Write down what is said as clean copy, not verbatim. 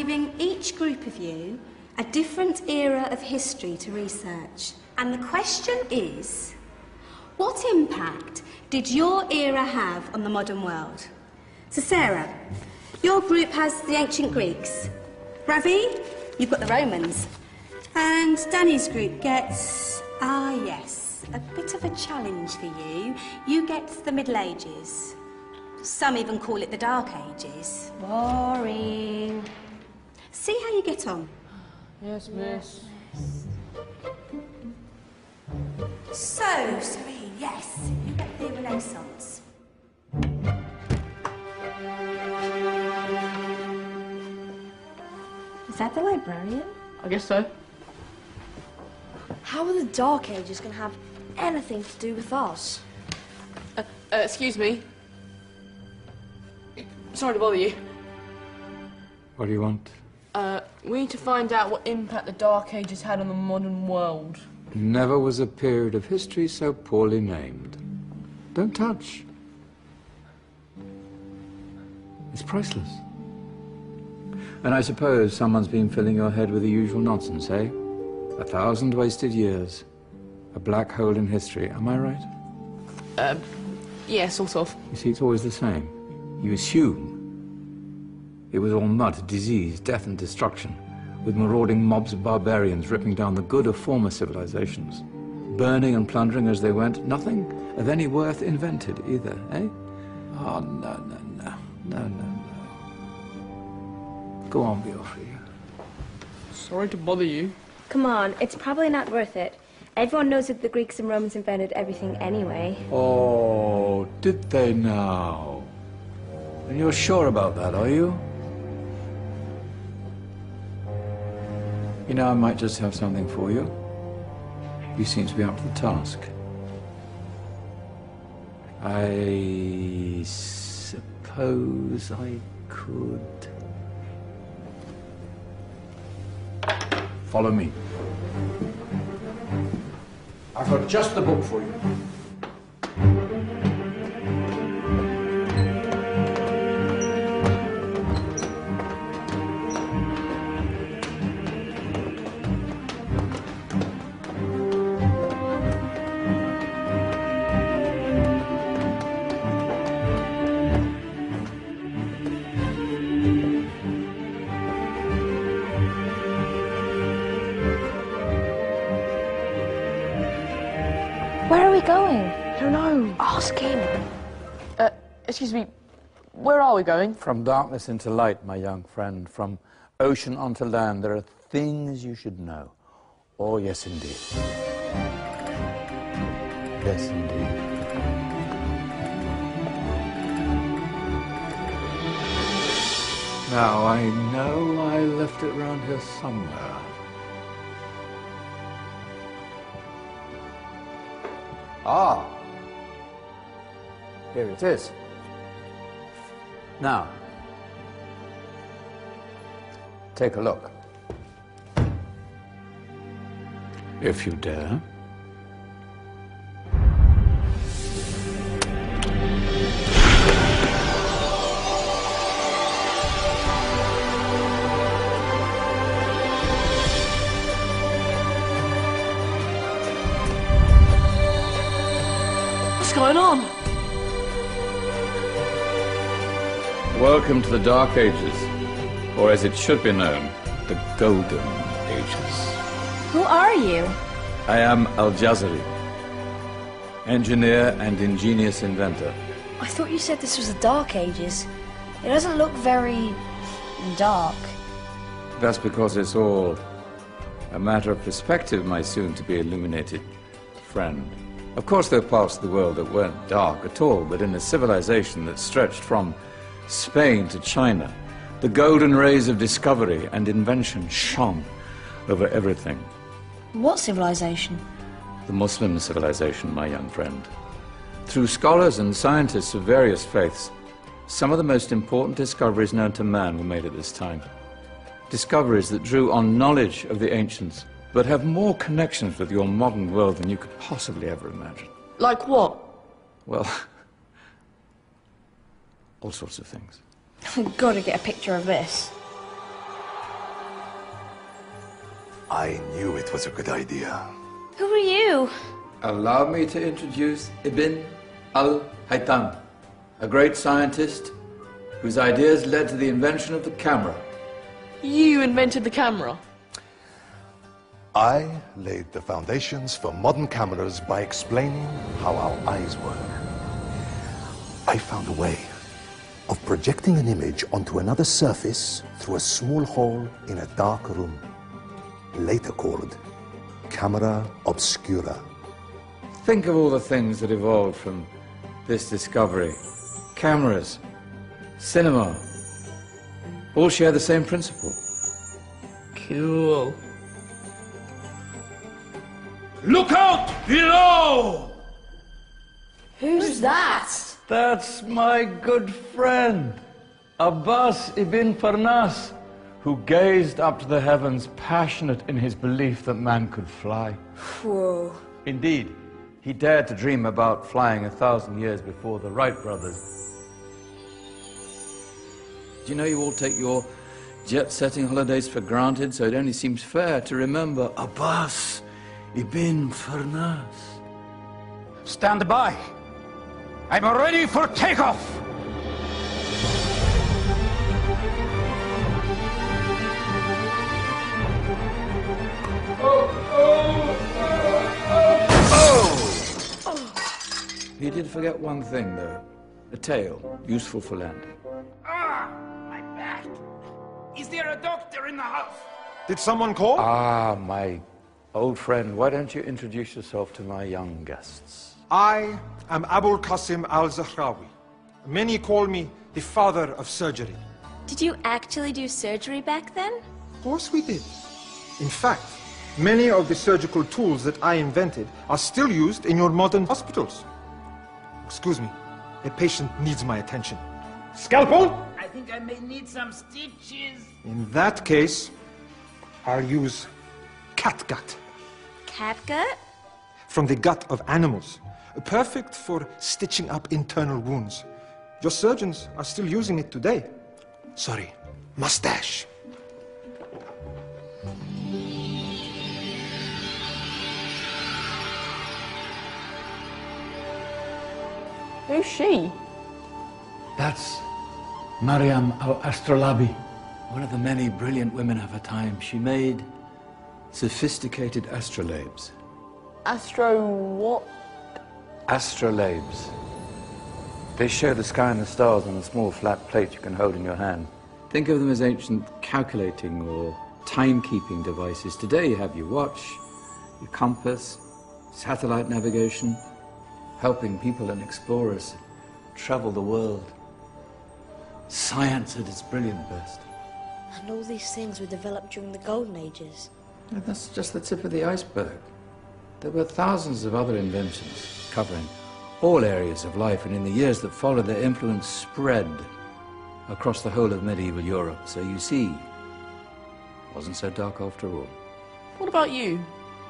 giving each group of you a different era of history to research. And the question is, what impact did your era have on the modern world? So Sarah, your group has the ancient Greeks. Ravi, you've got the Romans. And Danny's group gets, yes, a bit of a challenge for you. You get the Middle Ages. Some even call it the Dark Ages. Boring. See how you get on. Yes, miss. So, Serene, yes, you get the Renaissance. Is that the librarian? I guess so. How are the Dark Ages going to have anything to do with us? Excuse me. Sorry to bother you. What do you want? We need to find out what impact the Dark Ages had on the modern world. Never was a period of history so poorly named. Don't touch. It's priceless. And I suppose someone's been filling your head with the usual nonsense, eh? 1,000 wasted years. A black hole in history, am I right? Yeah, sort of. You see, it's always the same. You assume it was all mud, disease, death and destruction, with marauding mobs of barbarians ripping down the good of former civilizations, burning and plundering as they went, nothing of any worth invented either, eh? Oh, no. Go on, Beofrey. Sorry to bother you. Come on, it's probably not worth it. Everyone knows that the Greeks and Romans invented everything anyway. Oh, did they now? And you're sure about that, are you? You know, I might just have something for you. You seem to be up to the task. I suppose I could... Follow me. I've got just the book for you. Where are we going? I don't know. Ask him. Excuse me. Where are we going? From darkness into light, my young friend. From ocean onto land, there are things you should know. Oh, yes, indeed. Yes, indeed. Now, I know I left it round here somewhere. Ah, here it is. Now, take a look. If you dare. What's going on? Welcome to the Dark Ages, or as it should be known, the Golden Ages. Who are you? I am Al-Jazari, engineer and ingenious inventor. I thought you said this was the Dark Ages. It doesn't look very... dark. That's because it's all a matter of perspective, my soon-to-be illuminated friend. Of course, there are parts of the world that weren't dark at all, but in a civilization that stretched from Spain to China, the golden rays of discovery and invention shone over everything. What civilization? The Muslim civilization, my young friend. Through scholars and scientists of various faiths, some of the most important discoveries known to man were made at this time. Discoveries that drew on knowledge of the ancients, but have more connections with your modern world than you could possibly ever imagine. Like what? Well, all sorts of things. I've got to get a picture of this. I knew it was a good idea. Who are you? Allow me to introduce Ibn al-Haytham, a great scientist whose ideas led to the invention of the camera. You invented the camera? I laid the foundations for modern cameras by explaining how our eyes work. I found a way of projecting an image onto another surface through a small hole in a dark room, later called camera obscura. Think of all the things that evolved from this discovery. Cameras, cinema, all share the same principle. Cool. Look out below! Who's that? That's my good friend, Abbas ibn Farnas, who gazed up to the heavens, passionate in his belief that man could fly. Whoa. Indeed, he dared to dream about flying 1,000 years before the Wright brothers. Do you know you all take your jet-setting holidays for granted, so it only seems fair to remember Abbas ibn Farnas? Stand by. I'm ready for takeoff. He did forget one thing, though. A tail, useful for landing. Ah, my back. Is there a doctor in the house? Did someone call? Ah, my old friend, why don't you introduce yourself to my young guests? I am Abul Qasim al-Zahrawi. Many call me the father of surgery. Did you actually do surgery back then? Of course we did. In fact, many of the surgical tools that I invented are still used in your modern hospitals. Excuse me, a patient needs my attention. Scalpel? I think I may need some stitches. In that case, I'll use catgut. Catgut? From the gut of animals. Perfect for stitching up internal wounds. Your surgeons are still using it today. Sorry, mustache. Who's she? That's Maryam al-Astrolabi, one of the many brilliant women of her time. She made sophisticated astrolabes. Astro what? Astrolabes. They show the sky and the stars on a small flat plate you can hold in your hand. Think of them as ancient calculating or timekeeping devices. Today you have your watch, your compass, satellite navigation, helping people and explorers travel the world. Science at its brilliant best. And all these things were developed during the Golden Ages. And that's just the tip of the iceberg. There were thousands of other inventions covering all areas of life, and in the years that followed, their influence spread across the whole of medieval Europe. So you see, it wasn't so dark after all. What about you?